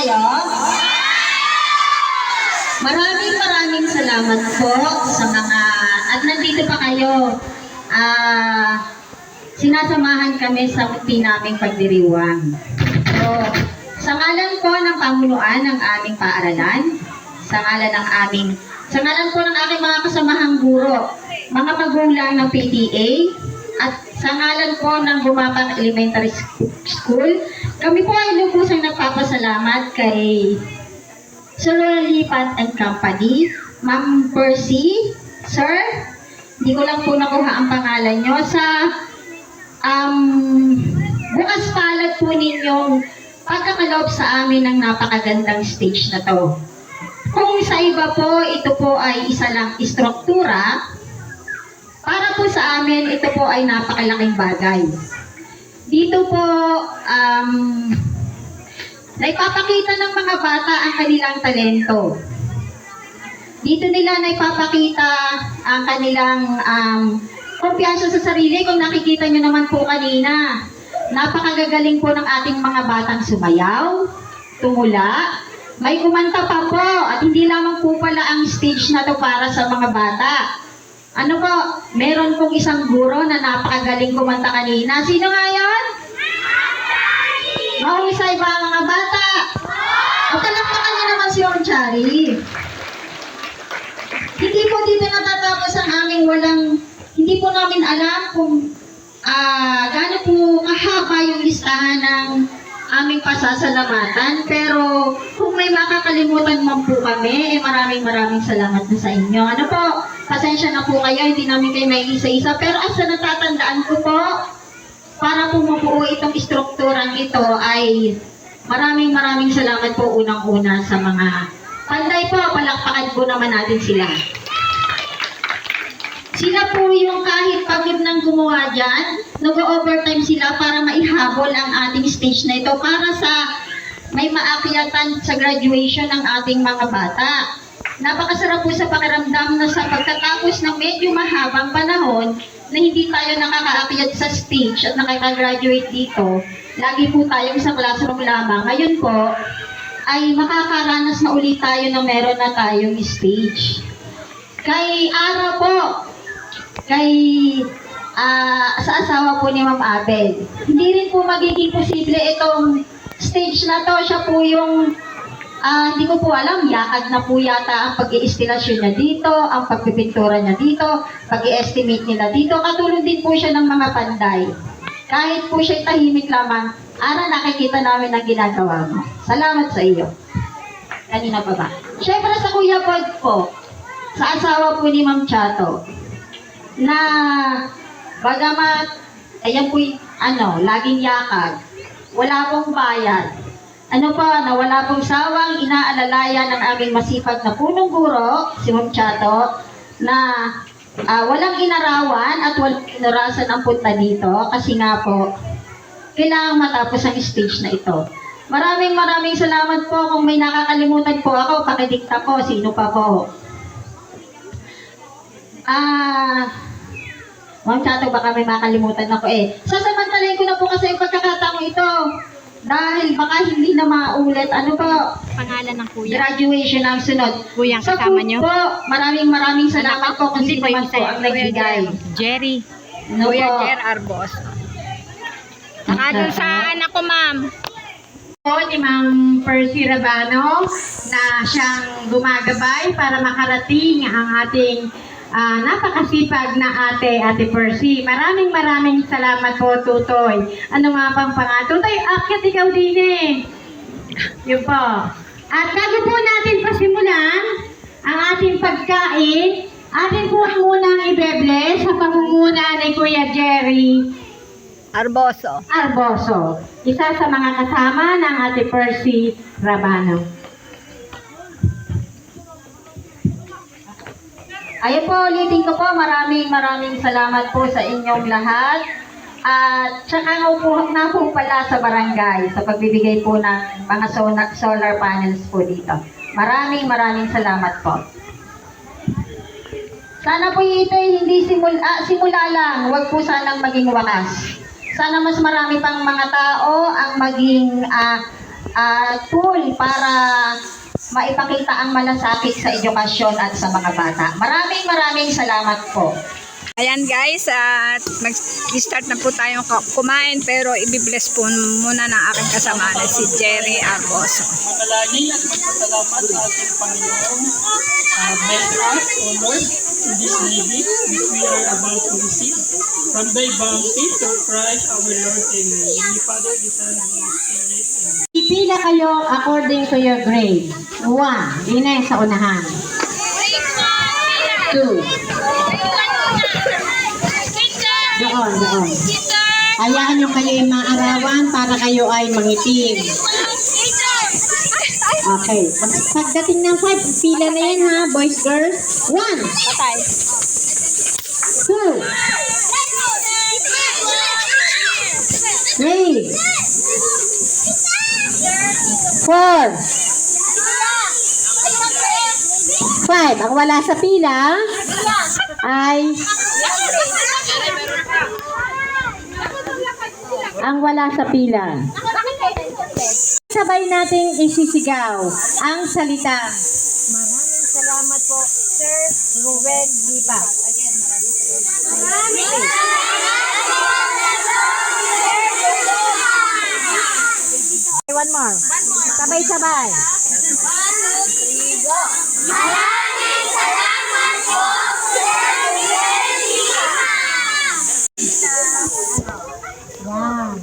kayo? Maraming salamat po sa mga, at nandito pa kayo. Sinasamahan kami sa munti naming pagdiriwang. So, sa ngalan po ng pamunuan ng aming paaralan, sa ngalan po ng aking mga kasamahang guro, mga magulang ng PTA, at sa ngalan po ng Gumapang Elementary School, kami po ay lubusang nagpapasalamat kay Sir Lipat and Company, Ma'am Percy, Sir, hindi ko lang po nakuha ang pangalan nyo, sa bukas palad po ninyong pagkakaloob sa amin ng napakagandang stage na to. Kung sa iba po, ito po ay isa lang istruktura, para po sa amin, ito po ay napakalaking bagay. Dito po, naipapakita ng mga bata ang kanilang talento. Dito nila naipapakita ang kanilang kumpiyansa sa sarili. Kung nakikita nyo naman po kanina, napakagagaling po ng ating mga batang sumayaw, tumula, may kumanta pa po, at hindi lamang po pala ang stage na to para sa mga bata. Ano po, meron pong isang guro na napakagaling kumanta kanina. Sino nga yun? Mahusay ba ang mga bata? O talakpakan niyo naman si Om Chari. Hindi po dito natatapos ang aming hindi po namin alam kung gaano po kahaba yung listahan ng aming pasasalamatan. Pero kung may makakalimutan man po kami, maraming salamat na sa inyo. Ano po, pasensya na po kayo, hindi namin kayo may isa-isa. Pero as na natatandaan ko po, para po mabuo itong istrukturang ito ay maraming salamat po unang-una sa mga panday po, palakpakan po naman natin sila. Sila po yung kahit pagod nang gumawa dyan, nag-overtime sila para maihabol ang ating stage na ito para sa may maakyatan sa graduation ng ating mga bata. Napakasarap po sa pakiramdam na sa pagkatapos ng medyo mahabang panahon na hindi tayo nakakaakyat sa stage at nakaka-graduate dito, lagi po tayong sa classroom lamang. Ngayon po, ay makakaranas na ulit tayo na meron na tayong stage. Kay Ara po, sa asawa po ni Ma'am Abel, hindi rin po magiging posible itong stage na to. Siya po yung hindi ko po alam, yakad na po yata ang pag-i-instalasyon niya dito, ang pagpipintura niya dito, pag-i-estimate nila dito. Katulong din po siya ng mga panday. Kahit po siya tahimik lamang, Ara, nakikita namin ang ginagawa mo. Salamat sa iyo. Kanina pa ba? Siyempre sa Kuya Pod po, sa asawa po ni Ma'am Chato, na bagamat, ayan po laging yakad, wala pong bayad. Ano pa, na wala pong sawang inaalalayan ng aming masipag na punong guro, si Ma'am Chato, na walang inarawan at walang inurasan ang punta dito kasi nga po, kailangang matapos ang stage na ito. Maraming salamat po. Kung may nakakalimutan po ako, pakidikta po, sino pa po. Ma'am Chato, baka may makalimutan ako Sasamantalayin ko na po kasi yung pagkakataong ito. Dahil baka hindi na maulit. Ano po? Pangalan ng kuya? Graduation ang sunod. Kuyang kasama nyo? Po, maraming salamat po kung sino man po ang nagbigay. Jerry. Ano Kuya po? Jer Arbos. Saka dun sa anak ko, ma'am. Po ni Ma'am Percy Rabano na siyang gumagabay para makarating ang ating napakasipag na Ate Percy. Maraming salamat po, Tutoy. Ano nga bang Tutoy, akyat ikaw din Yun po. At bago po natin pasimulan ang ating pagkain, atin po munang i-bless sa pangunguna ni Kuya Jerry Arboso. Isa sa mga kasama ng Ate Percy Rabano. Ayun po, ulitin ko po, maraming salamat po sa inyong lahat. At saka na po pala sa barangay sa pagbibigay po ng mga solar panels po dito. Maraming salamat po. Sana po ito hindi simula lang, huwag po sanang maging wakas. Sana mas marami pang mga tao ang maging tool para maipakita ang malasakit sa edukasyon at sa mga bata. Maraming salamat po. Ayan guys, at mag-start na po tayong kumain pero ibibless po muna ng aking kasama na si Jerry Arboso. Manalangin at magpasalamat sa ating Panginoong bless us, O Lord, in this meeting which we are about to receive from thy bounty through Christ our Lord. Amen. In the Father, the Son, and the Holy Spirit. Amen. Ipila kayo according to your grade. 1. Ine sa unahan. 2. Doon. Hayaan nyo kayo yung maarawan para kayo ay mangitim. Okay. Pagdating ng 5, pila na yan ha, boys, girls. 1. Patay. 2. 3. 4. 5. Ang wala sa pila ay sabay nating isisigaw ang salita. Maraming salamat po, Sir Ruben Lipa. One more. Sabay-sabay. Maraming salamat po, Sir Ruben Lipa. Yan.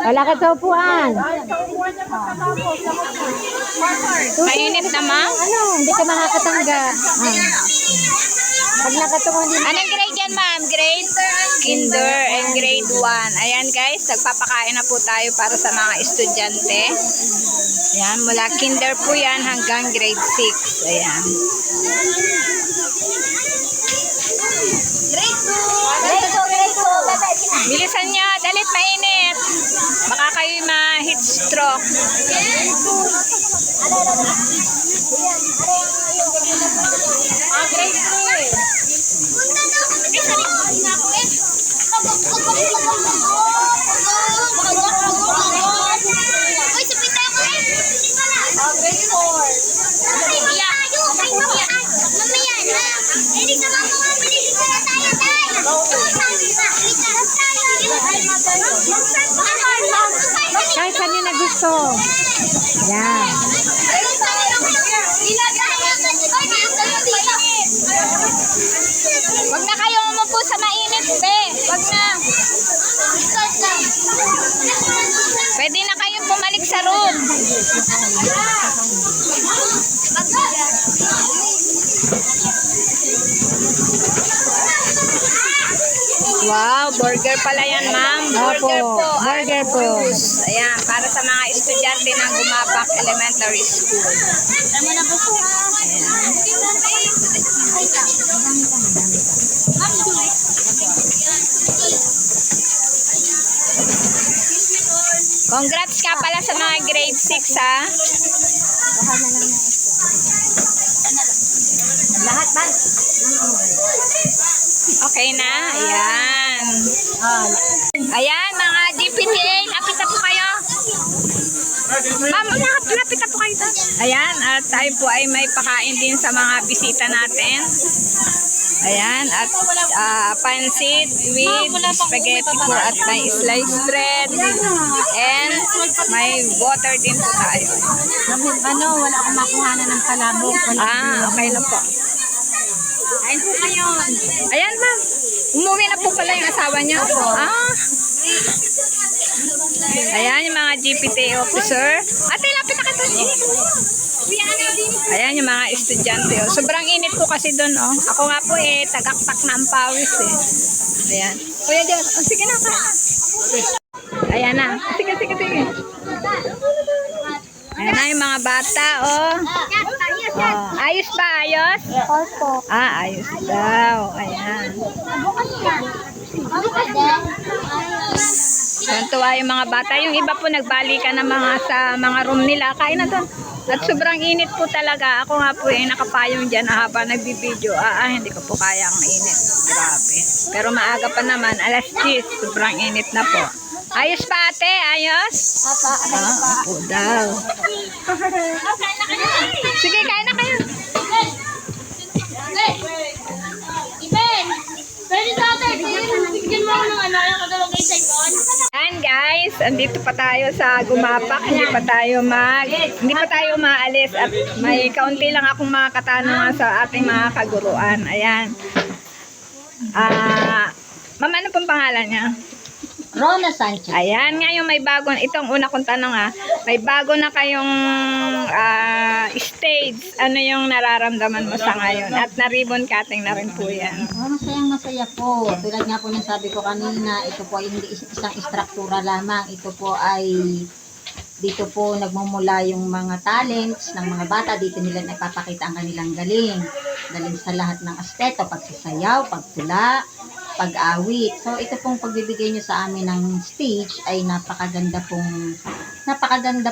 Wala ka sa upuan. Mainit na ma'am? Ano? Hindi ka makakatangga. Pag nakatungo din. Anong grade yan ma'am? Grade? Kinder and grade 1. Ayan guys, nagpapakain na po tayo para sa mga estudyante. Ayan, mula kinder po yan hanggang grade 6. Ayan. Bilisan nyo, dalit mainit. Baka kayo ma-heat stroke. Kahit saan nyo na gusto. Yan. Huwag na kayong umupo sa mainit, be. Huwag na. Pwede na kayong bumalik sa room. Wow, burger pala yan, ma'am. Burger Opo, po. burger po. Ayan, para sa mga estudyante ng Gumapak Elementary School. Congrats ka pala sa mga grade 6, ha? Lahat ba? Okay na? Ayan. Ayan, mga GPTA, lapit na po kayo. Ma'am, lapit na po kayo. Ayan, at tayo po ay may pakain din sa mga bisita natin. Ayan, at pansit with spaghetti po at may sliced bread. And may water din po tayo. Ano, wala akong makuhanan ng palabok. Okay na po. Kain po kayo. Ayan, ma'am. Umuwi na po pala yung asawa niya. Ayan, yung mga GPTA officer. Ate, lapit na ka doon. Ayan, yung mga estudyante. Sobrang init po kasi doon. Ako nga po tagaktak na ang pawis. Ayan. Kuya Diyos, sige na ka. Ayan na. Sige. Ayan na yung mga bata. Ayos ba? Ayos? Opo. Ayos daw. Ayan. Tuwa yung mga bata. Yung iba po nagbalikan ng mga sa mga room nila. Kain na doon. At sobrang init po talaga. Ako nga po nakapayong dyan habang nagbibideo. Hindi ko po kaya ang init. Grabe. Pero maaga pa naman. 10:00. Sobrang init na po. Ayos pa ate, ayos? Oo daw. Sige, kain na kayo. Iben! Pwede sa atin, bigyan mo ako ng ano, yung kadalawang kay Saigon. Yan guys, andito pa tayo sa Gumapak. Hindi pa tayo maalis at may kaunti lang akong mga katanungan sa ating mga kaguruan. Ayan. Ma'am, ano pong pangalan niya? Rona Sanchez. Ayan, ngayon may bago, itong una kong tanong may bago na kayong stage. Ano yung nararamdaman mo sa ngayon? At na-ribbon cutting na rin po yan. Masaya po. Tulad nga po ng sabi ko kanina, ito po ay hindi isang istruktura lamang. Ito po ay dito po nagmumula yung mga talents ng mga bata. Dito nila nagpapakita ang kanilang galing. Galing sa lahat ng aspeto, pagsasayaw, pagtula, pag-awit. So ito pong pagbibigay nyo sa amin ng stage ay napakaganda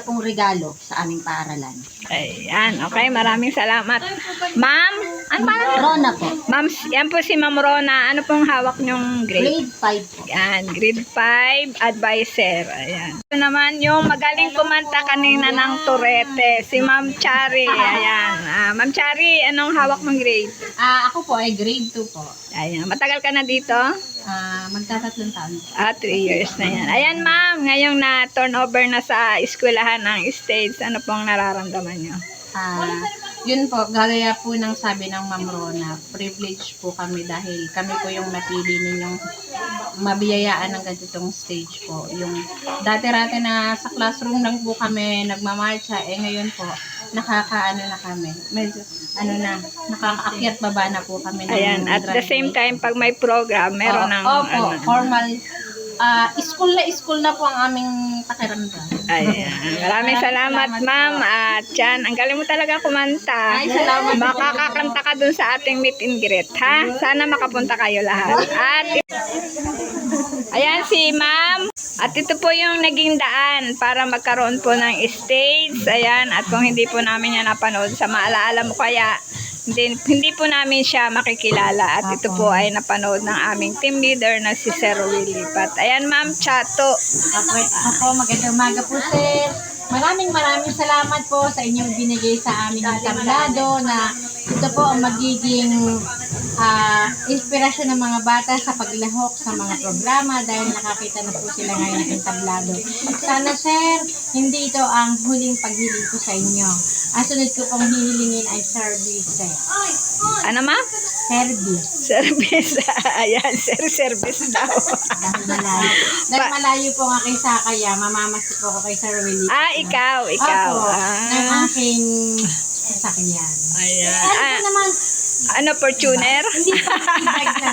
pong regalo sa aming paaralan. Ayan, okay. Maraming salamat. Ma'am, ano pala? Rona po. Ma'am, yan po si Ma'am Rona. Ano pong hawak nyong grade? Grade 5 po. Yan, grade 5 advisor. Ayan. Ito naman yung magaling kumanta kanina ng Turete, si Ma'am Chari. Ayan. Ma'am Chari, anong hawak mong grade? Ako po ay grade 2 po. Ayan. Matagal ka na dito? Magtatatlong taon. 3 years na yan. Ayan ma'am, ngayong na turnover na sa eskwelahan ng stage, ano pong nararamdaman nyo? Yun po, gagaya po ng sabi ng Ma'am Rona, privilege po kami dahil kami po yung napili ninyong mabiyayaan ng ganitong stage po. Yung dati-rati na sa classroom lang po kami nagmamarcha, ngayon po, nakakaano na kami. Medyo, nakakaakyat baba na po kami. Ayan, at the same time, pag may program, meron ng formal. School na po ang aming pakiramdam. Ayan. Maraming salamat, ma'am. At yan, ang galing mo talaga kumanta. Ay, salamat. Makakakanta ka dun sa ating meet and greet, ha? Sana makapunta kayo lahat. At ayan si ma'am. At ito po yung naging daan para magkaroon po ng stage. Ayan. At kung hindi po namin yan napanood, sa maalaala mo kaya, hindi po namin siya makikilala. At ito po ay napanood ng aming team leader na si Sir Willie Pat. Ayan, ma'am, Chato. Ako, magandang umaga po, sir. Maraming salamat po sa inyong binigay sa amin ng tablado na ito po ang magiging inspirasyon ng mga bata sa paglahok sa mga programa dahil nakakita na po sila ngayon ng tablado. Sana, sir, hindi ito ang huling paghiling ko sa inyo. Ang sunod ko pong hihilingin ay service, sir. Ano, ma'am? Service. Service. Ayan, service daw. Dahil malayo po nga kay Sakaya, mamamasi po ko kay Sir Willie. Ikaw. Opo, ng aking sasakyan. Ayan. Ano naman, Ano, Fortuner? hindi po e-bike na.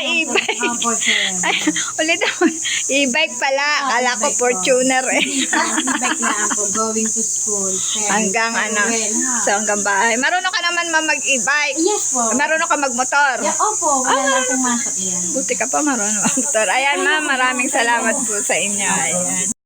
E-bike. Opo, sir. Ay, ulit ako. E-bike pala. Kala ko e-bike po. Fortuner eh. E-bike na po, going to school. Sir. Hanggang ano, so hanggang bahay. Marunong ka naman mag-e-bike. Yes po. Marunong ka magmotor. Yeah, opo, wala lang pong masok yan. Buti ka pa marunong magmotor. Ayan ma'am, maraming salamat po sa inyo. Ayan.